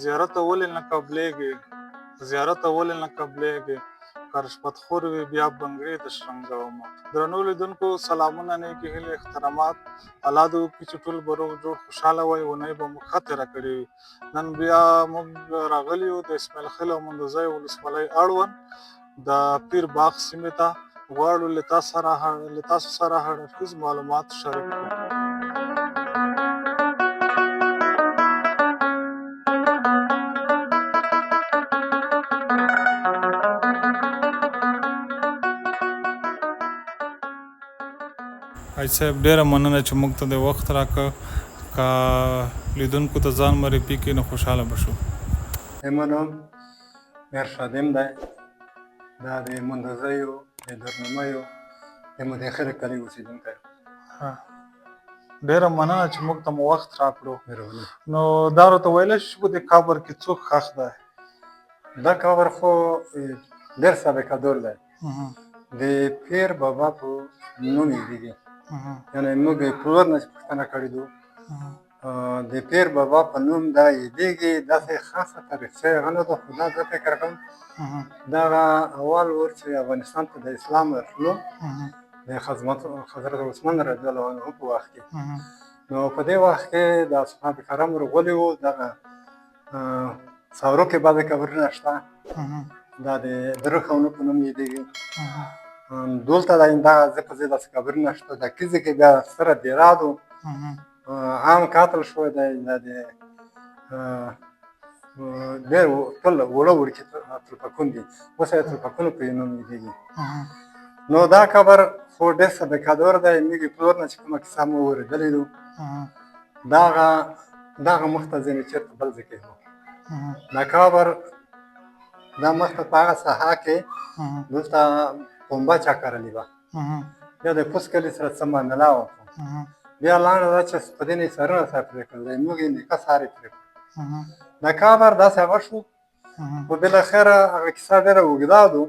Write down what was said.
زیارت ولې نه قبلېږي زیارت ولې نه قبلېږي که رشوتخور وي بیا بنګړي د شرنګومه. درنو لیدونکو سلامونه، نیکې هیلې، احترامات. الله دې وکړي چې ټول به روغ جوړ خوشحاله وئ، اونۍ به مو ښه تېره کړې وي. نن بیا موږ راغلي یو د اسماعیل خیل او مندوزیو ولسوالۍ اړوند د پیر باغ سیمې ته. غواړو له تاسو سره هر اړخیز معلومات شریک کړو. حاج صاحب ډېره مننه چې موږ ته د وخت راکړه. که لیدونکو ته ځان معرفي کړي نو خوشحاله به شو. زما نوم میر شادم دی. دا د مندوزیو د درنمیو د مدخل کلي اوسېدونکی یم. ډېره مننه چې موږ ته مو وخت راکړو. نو دا راته ویلی شو چې په دې قبر کې څوک ښخ دی؟ دا قبر خو ډېر سابقه دور دی. د پیر بابا په نوم یادېږي. یعنې موږ یې پلور نه چې پوښتنه کړې دو، د پیر بابا په نوم دا یادېږي. داسې خاصه تاریخچه هغه نه ده، خو دا زه فکر کوم دغه اول ور چې افغانستان ته د اسلام راتلو د حضرت عثمان رضی الله عنه په وخت کې، نو په دې وخت کې د اصحاب کرام ورغلي وو. دغه ساورو کې بعضې قبرونه شته، دا د درو خونو په نوم یادېږي. دلته دغه ځای په ځای داسې قبرونه شته. د کیزې کې بیا سره دیراد و، عام قاتل شوی دی. دا د ډېر ټول وړه وړکي تلپکون دي، اوس یې تلپکونو په نوم یادېږي. نو دا قبر خو ډېر سابقه دور دی. موږ یې پلور نه چې کومه کیسه مو اورېدلې دو، دغه مخته ځینې چېرته بل ځای کې و. دا قبر دا مخته په هغه ساحه کې دلته پنبه چا کرلې وه، بیا د پوس کلي سره څه معامله وکړو. بیا لاړه ده چې په دې نه یې سرونه سره پرې کړل، موږ یې نیکه سار یې پرې کړو. دا قبر داسې هغه شو، خو بالاخره هغه کیسه ډېره اوږده ده.